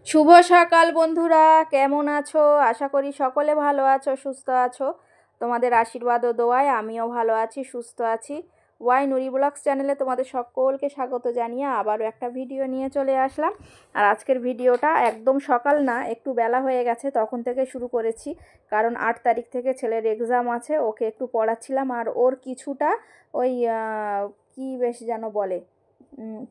শুভ সকাল বন্ধুরা, কেমন আছো? আশা করি সকলে ভালো আছো, সুস্থ আছো। তোমাদের আশীর্বাদ ও দোয়ায় আমিও ভালো আছি, সুস্থ আছি। ওয়াই নুরি ব্লগস চ্যানেলে তোমাদের সকলকে স্বাগত জানিয়ে আবারও একটা ভিডিও নিয়ে চলে আসলাম। আর আজকের ভিডিওটা একদম সকাল না, একটু বেলা হয়ে গেছে, তখন থেকে শুরু করেছি। কারণ 8 তারিখ থেকে ছেলের এক্সাম আছে, ওকে একটু পড়াচ্ছিলাম। আর ওর কিছুটা ওই কি বেশ যেন বলে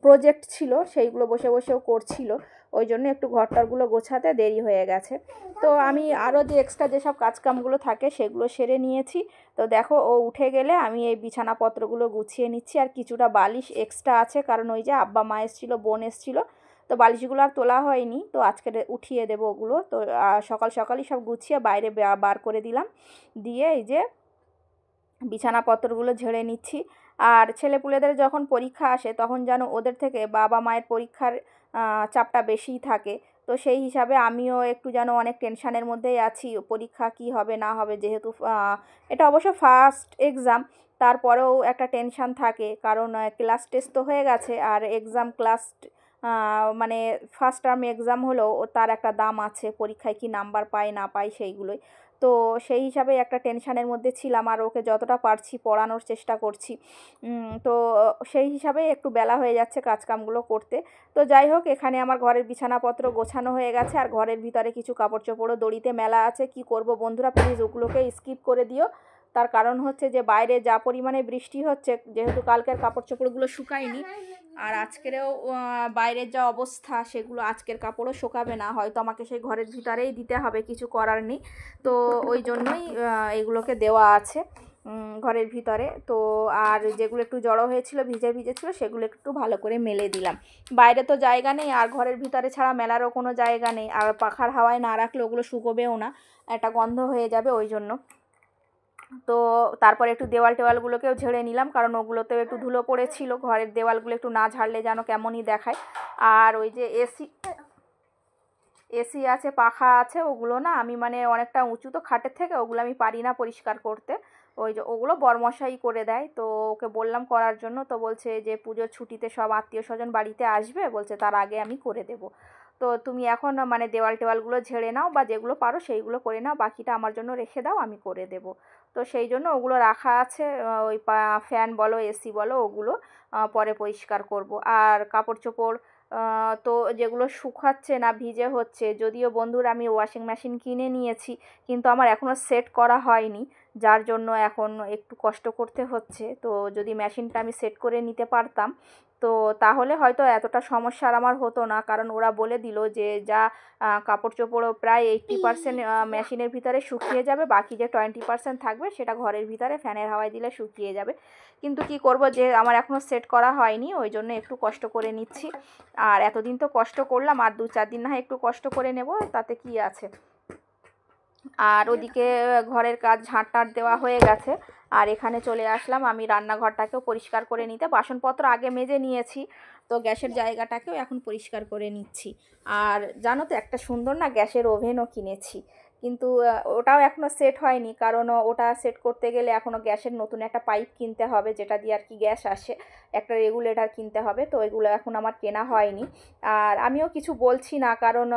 প্রজেক্ট ছিল, সেইগুলো বসে বসেও করছিল। ওই জন্য একটু ঘরটারগুলো গোছাতে দেরি হয়ে গেছে। তো আমি আরও যে এক্সট্রা যেসব কাজকামগুলো থাকে সেগুলো সেরে নিয়েছি। তো দেখো, ও উঠে গেলে আমি এই বিছানাপত্রগুলো গুছিয়ে নিচ্ছি। আর কিছুটা বালিশ এক্সট্রা আছে, কারণ ওই যে আব্বা মা এসেছিলো, বোন এসেছিলো, তো বালিশগুলো আর তোলা হয়নি। তো আজকে উঠিয়ে দেবো ওগুলো। তো সকাল সকালই সব গুছিয়ে বাইরে বার করে দিলাম, দিয়ে এই যে বিছানাপত্রগুলো ঝেড়ে নিচ্ছি। আর ছেলেপুলেদের যখন পরীক্ষা আসে তখন যেন ওদের থেকে বাবা মায়ের পরীক্ষার চাপটা বেশিই থাকে। তো সেই হিসাবে আমিও একটু যেন অনেক টেনশানের মধ্যেই আছি, পরীক্ষা কি হবে না হবে। যেহেতু এটা অবশ্য ফার্স্ট এক্সাম, তারপরেও একটা টেনশান থাকে, কারণ ক্লাস টেস্ট তো হয়ে গেছে, আর এক্সাম ক্লাস মানে ফার্স্ট টার্ম এক্সাম হলেও তার একটা দাম আছে, পরীক্ষায় কি নাম্বার পায় না পায় সেইগুলোই। তো সেই হিসাবে একটা টেনশানের মধ্যে ছিলাম, আর ওকে যতটা পারছি পড়ানোর চেষ্টা করছি। তো সেই হিসাবে একটু বেলা হয়ে যাচ্ছে কাজকামগুলো করতে। তো যাই হোক, এখানে আমার ঘরের বিছানাপত্র গোছানো হয়ে গেছে, আর ঘরের ভিতরে কিছু কাপড় চোপড়ও দড়িতে মেলা আছে। কি করব বন্ধুরা, প্লিজ ওগুলোকে স্কিপ করে দিও। তার কারণ হচ্ছে যে বাইরে যা পরিমাণে বৃষ্টি হচ্ছে, যেহেতু কালকের কাপড় চোপড়গুলো শুকায়নি, আর আজকেরও বাইরের যা অবস্থা, সেগুলো আজকের কাপড়ও শুকাবে না, হয়তো আমাকে সেই ঘরের ভিতরেই দিতে হবে, কিছু করার নেই। তো ওই জন্যই এগুলোকে দেওয়া আছে ঘরের ভিতরে। তো আর যেগুলো একটু জড়ো হয়েছিল, ভিজে ভিজে ছিল, সেগুলো একটু ভালো করে মেলে দিলাম। বাইরে তো জায়গা নেই, আর ঘরের ভিতরে ছাড়া মেলারও কোনো জায়গা নেই, আর পাখার হাওয়ায় না রাখলে ওগুলো শুকোবেও না, একটা গন্ধ হয়ে যাবে, ওই জন্য। তো তারপরে একটু দেওয়াল টেওয়ালগুলোকেও ঝেড়ে নিলাম, কারণ ওগুলোতেও একটু ধুলো পড়েছিল। ঘরের দেওয়ালগুলো একটু না ঝাড়লে যেন কেমনই দেখায়। আর ওই যে এসি আছে, পাখা আছে, ওগুলো না আমি মানে অনেকটা উঁচু তো খাটের থেকে, ওগুলো আমি পারি না পরিষ্কার করতে। ওই যে ওগুলো বরমশাই করে দেয়। তো ওকে বললাম করার জন্য, তো বলছে যে পুজোর ছুটিতে সব আত্মীয় স্বজন বাড়িতে আসবে, বলছে তার আগে আমি করে দেবো। তো তুমি এখন মানে দেওয়াল টেওয়ালগুলো ঝেড়ে নাও, বা যেগুলো পারো সেইগুলো করে নাও, বাকিটা আমার জন্য রেখে দাও, আমি করে দেবো। তো সেই জন্য ওগুলো রাখা আছে। ওই ফ্যান বলো, এসি বলো, ওগুলো পরে পরিষ্কার করব। আর কাপড় চোপড় তো যেগুলো শুকাচ্ছে না, ভিজে হচ্ছে, যদিও বন্ধুরা আমি ওয়াশিং মেশিন কিনে নিয়েছি, কিন্তু আমার এখনও সেট করা হয়নি, যার জন্য এখন একটু কষ্ট করতে হচ্ছে। তো যদি মেশিনটা আমি সেট করে নিতে পারতাম, তো তাহলে হয়তো এতটা সমস্যা আর আমার হতো না। কারণ ওরা বলে দিল যে যা কাপড় চোপড়ও প্রায় 80% মেশিনের ভিতরে শুকিয়ে যাবে, বাকি যে 20% থাকবে সেটা ঘরের ভিতরে ফ্যানের হাওয়ায় দিলে শুকিয়ে যাবে। কিন্তু কি করব, যে আমার এখনও সেট করা হয়নি, ওই জন্য একটু কষ্ট করে নিচ্ছি। আর এতদিন তো কষ্ট করলাম, আর 2-4 দিন না হয় একটু কষ্ট করে নেব, তাতে কি আছে। আর ওদিকে ঘরের কাজ ঝাঁট টাট দেওয়া হয়ে গেছে। আর এখানে চলে আসলাম আমি রান্নাঘরটাকেও পরিষ্কার করে নিতে। বাসনপত্র আগে মেজে নিয়েছি, তো গ্যাসের জায়গাটাকেও এখন পরিষ্কার করে নিচ্ছি। আর জানো তো, একটা সুন্দর না গ্যাসের ওভেনও কিনেছি, কিন্তু ওটাও এখনও সেট হয়নি, কারণ ওটা সেট করতে গেলে এখনও গ্যাসের নতুন একটা পাইপ কিনতে হবে, যেটা দিয়ে আর কি গ্যাস আসে, একটা রেগুলেটর কিনতে হবে। তো এগুলো এখন আমার কেনা হয়নি। আর আমিও কিছু বলছি না, কারণ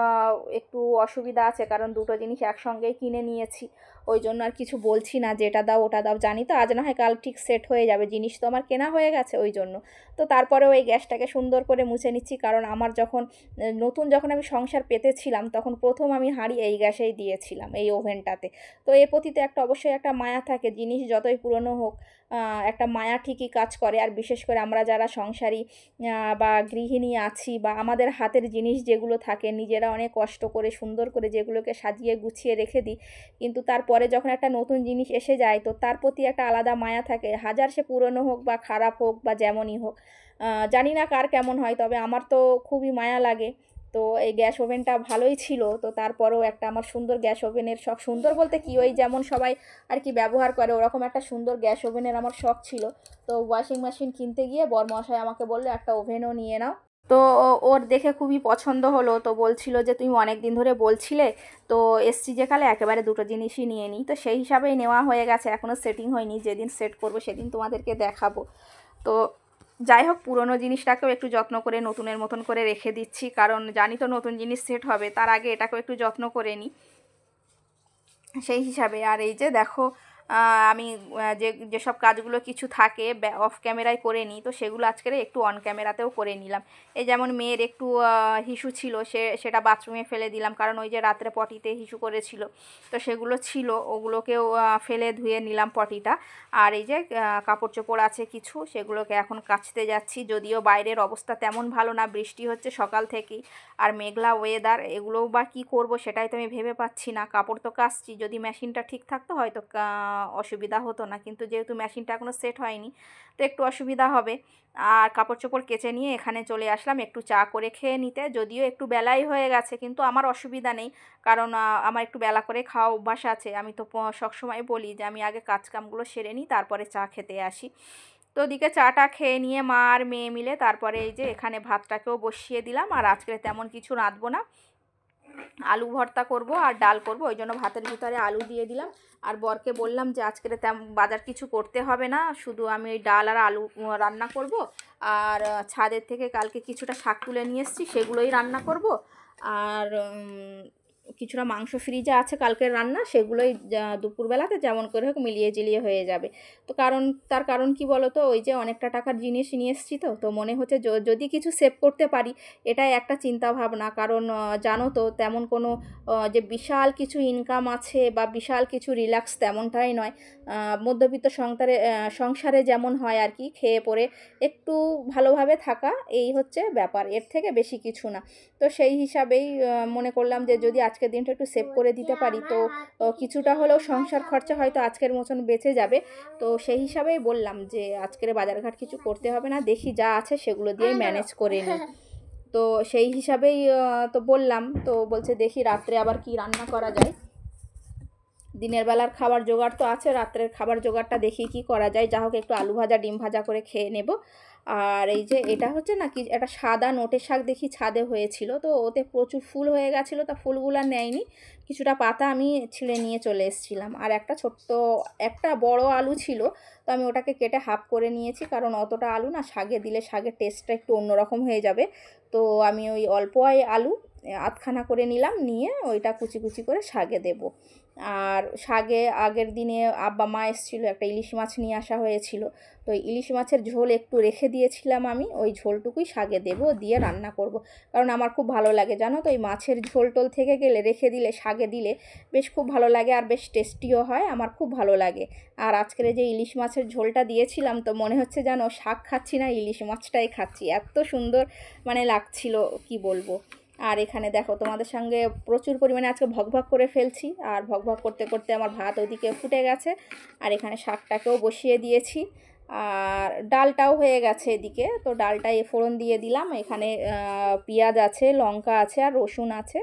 একটু অসুবিধা আছে, কারণ দুটো জিনিস একসঙ্গেই কিনে নিয়েছি। ওই জন্য আর কিছু বলছি না যে এটা দাও ওটা দাও, জানি তো আজ না হয় কাল ঠিক সেট হয়ে যাবে, জিনিস তো আমার কেনা হয়ে গেছে, ওই জন্য। তো তারপরেও এই গ্যাসটাকে সুন্দর করে মুছে নিচ্ছি, কারণ আমার যখন যখন আমি সংসার পেতেছিলাম, তখন প্রথম আমি হাঁড়ি এই গ্যাসেই দিয়েছিলাম, এই ওভেনটাতে। তো এর প্রতি তো একটা অবশ্যই একটা মায়া থাকে, জিনিস যতই পুরনো হোক, একটা মায়া ঠিকই কাজ করে। আর বিশেষ করে আমরা যারা সংসারী বা গৃহিণী আছি, বা আমাদের হাতের জিনিস যেগুলো থাকে, নিজেরা অনেক কষ্ট করে সুন্দর করে যেগুলোকে সাজিয়ে গুছিয়ে রেখে দিই, কিন্তু তারপরে যখন একটা নতুন জিনিস এসে যায়, তো তার প্রতি একটা আলাদা মায়া থাকে, হাজার সে পুরনো হোক বা খারাপ হোক বা যেমনই হোক। জানি না কার কেমন হয়, তবে আমার তো খুবই মায়া লাগে। তো এই গ্যাস ওভেনটা ভালোই ছিল, তো তারপরেও একটা আমার সুন্দর গ্যাস ওভেনের শখ, সুন্দর বলতে কি, ওই যেমন সবাই আর কি ব্যবহার করে ওরকম একটা সুন্দর গ্যাস ওভেনের আমার শখ ছিল। তো ওয়াশিং মেশিন কিনতে গিয়ে বরমশাই আমাকে বললো একটা ওভেনও নিয়ে নাও। তো ওর দেখে খুবই পছন্দ হলো, তো বলছিল যে তুমি অনেক দিন ধরে বলছিলে, তো এসছি যে কালে একেবারে দুটো জিনিসই নিয়ে নিই। তো সেই হিসাবেই নেওয়া হয়ে গেছে, এখনও সেটিং হয়নি, যেদিন সেট করবো সেদিন তোমাদেরকে দেখাবো। তো যাই হোক, পুরনো জিনিসটাকেও একটু যত্ন করে নতুনের মতন করে রেখে দিচ্ছি, কারণ জানি তো নতুন জিনিস সেট হবে, তার আগে এটাকেও একটু যত্ন করে নিই সেই হিসাবে। আর এই যে দেখো, আমি যেসব কাজগুলো কিছু থাকে অফ ক্যামেরায় করে নিই, তো সেগুলো আজকে একটু অন ক্যামেরাতেও করে নিলাম। এই যেমন মেয়ের একটু হিসু ছিল, সেটা বাথরুমে ফেলে দিলাম, কারণ ওই যে রাত্রে পটিতে হিসু করেছিল, তো সেগুলো ছিল, ওগুলোকেও ফেলে ধুয়ে নিলাম পটিটা। আর এই যে কাপড় চোপড় আছে কিছু, সেগুলোকে এখন কাচতে যাচ্ছি, যদিও বাইরের অবস্থা তেমন ভালো না, বৃষ্টি হচ্ছে সকাল থেকেই, আর মেঘলা ওয়েদার, এগুলোও বা কী করব সেটাই তো আমি ভেবে পাচ্ছি না। কাপড় তো কাচছি, যদি মেশিনটা ঠিক থাকতো হয়তো অসুবিধা হতো না, কিন্তু যেহেতু মেশিনটা এখনও সেট হয়নি, তো একটু অসুবিধা হবে। আর কাপড় চোপড় কেচে নিয়ে এখানে চলে আসলাম একটু চা করে খেয়ে নিতে, যদিও একটু বেলাই হয়ে গেছে, কিন্তু আমার অসুবিধা নেই, কারণ আমার একটু বেলা করে খাওয়া অভ্যাস আছে। আমি তো সবসময় বলি যে আমি আগে কাজকামগুলো সেরে নিই, তারপরে চা খেতে আসি। তো ওদিকে চাটা খেয়ে নিয়ে মা আর মেয়ে মিলে তারপরে এই যে এখানে ভাতটাকেও বসিয়ে দিলাম। আর আজকে তেমন কিছু রাঁধবো না, আলু ভর্তা করব আর ডাল করব, ওই জন্য ভাতের ভিতরে আলু দিয়ে দিলাম। আর বরকে বললাম যে আজকে বাজার কিছু করতে হবে না, শুধু আমি ওই ডাল আর আলু রান্না করব। আর ছাদের থেকে কালকে কিছুটা শাক তুলে নিয়ে এসেছি, সেগুলোই রান্না করব। আর কিছুটা মাংস ফ্রিজে আছে কালকের রান্না, সেগুলোই দুপুরবেলাতে যেমন করে হোক মিলিয়ে জিলিয়ে হয়ে যাবে। তো তার কারণ কি বলো তো, ওই যে অনেকটা টাকার জিনিস নিয়ে এসেছি, তো মনে হচ্ছে যদি কিছু সেভ করতে পারি, এটাই একটা চিন্তা ভাবনা। কারণ জানো তো তেমন কোনো যে বিশাল কিছু ইনকাম আছে বা বিশাল কিছু রিল্যাক্স তেমনটাই নয়। মধ্যবিত্ত সংসারে যেমন হয় আর কি, খেয়ে পরে একটু ভালোভাবে থাকা, এই হচ্ছে ব্যাপার, এর থেকে বেশি কিছু না। তো সেই হিসাবেই মনে করলাম যে যদি আজকের দিনটা একটু সেভ করে দিতে পারি, তো কিছুটা হলেও সংসার খরচা হয়তো আজকের মতন বেঁচে যাবে। তো সেই হিসাবেই বললাম যে আজকের বাজারঘাট কিছু করতে হবে না, দেখি যা আছে সেগুলো দিয়েই ম্যানেজ করে নিই। তো সেই হিসাবেই তো বললাম, তো বলছে দেখি রাত্রে আবার কি রান্না করা যায়। দিনের বেলার খাবার জোগাড় তো আছে, রাত্রের খাবার জোগাড়টা দেখি কি করা যায়। যা হোক একটু আলু ভাজা ডিম ভাজা করে খেয়ে নেব। আর এই যে এটা হচ্ছে না কি, একটা সাদা নোটে শাক দেখি ছাদে হয়েছিল, তো ওতে প্রচুর ফুল হয়ে গেছিলো, তা ফুলগুলো নেয়নি, কিছুটা পাতা আমি ছিঁড়ে নিয়ে চলে এসেছিলাম। আর একটা বড় আলু ছিল, তো আমি ওটাকে কেটে হাফ করে নিয়েছি, কারণ অতটা আলু না শাকে দিলে শাকের টেস্টটা একটু অন্যরকম হয়ে যাবে। তো আমি ওই অল্প আলু আধখানা করে নিলাম, নিয়ে ওইটা কুচি কুচি করে শাকে দেবো। আর শাকে আগের দিনে আব্বা মা এসেছিলো, একটা ইলিশ মাছ নিয়ে আসা হয়েছিল, তো ইলিশ মাছের ঝোল একটু রেখে দিয়েছিলাম আমি, ওই ঝোলটুকুই শাকে দেবো, দিয়ে রান্না করব। কারণ আমার খুব ভালো লাগে জানো তো, ওই মাছের ঝোল টোল থেকে গেলে রেখে দিলে শাকে দিলে বেশ খুব ভালো লাগে, আর বেশ টেস্টিও হয়, আমার খুব ভালো লাগে। আর আজকের যে ইলিশ মাছের ঝোলটা দিয়েছিলাম, তো মনে হচ্ছে জানো শাক খাচ্ছি না, ইলিশ মাছটাই খাচ্ছি, এত সুন্দর মানে লাগছিল, কি বলবো। আর এখানে দেখো তোমাদের সঙ্গে প্রচুর পরিমাণে আজকে ভকভক করে ফেলছি, আর ভকভক করতে করতে আমার ভাত ওদিকে ফুটে গেছে, আর এখানে শাকটাকেও বসিয়ে দিয়েছি, আর ডালটাও হয়ে গেছে এদিকে। তো ডালটায় ফোড়ন দিয়ে দিলাম, এখানে পেঁয়াজ আছে, লঙ্কা আছে, আর রসুন আছে,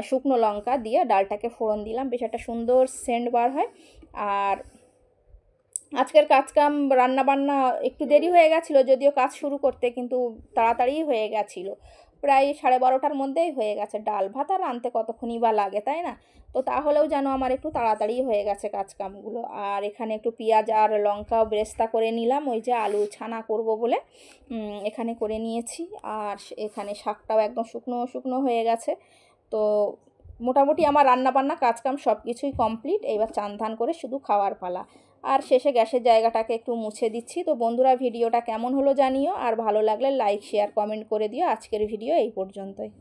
শুকনো লঙ্কা দিয়ে ডালটাকে ফোড়ন দিলাম, বেশ একটা সুন্দর সেন্ট বার হয়। আর আজকের কাজকাম রান্নাবান্না একটু দেরি হয়ে গেছিলো, যদিও কাজ শুরু করতে, কিন্তু তাড়াতাড়িই হয়ে গেছিলো, প্রায় 12:30টার মধ্যেই হয়ে গেছে। ডাল ভাত আর রাঁধতে কতক্ষণই বা লাগে, তাই না? তো তাহলেও যেন আমার একটু তাড়াতাড়ি হয়ে গেছে কাজকামগুলো। আর এখানে একটু পেঁয়াজ আর লঙ্কাও বেরেস্তা করে নিলাম, ওই যে আলু ছানা করব বলে এখানে করে নিয়েছি। আর এখানে শাকটাও একদম শুকনো শুকনো হয়ে গেছে। তো মোটামুটি আমার রান্নাবান্না কাজকাম সব কিছুই কমপ্লিট, এবার চান ধান করে শুধু খাওয়ার পালা। আর শেষে গ্যাসের জায়গাটাকে একটু মুছে দিচ্ছি। তো বন্ধুরা, ভিডিওটা কেমন হলো জানিও, আর ভালো লাগলে লাইক শেয়ার কমেন্ট করে দিও। আজকের ভিডিও এই পর্যন্তই।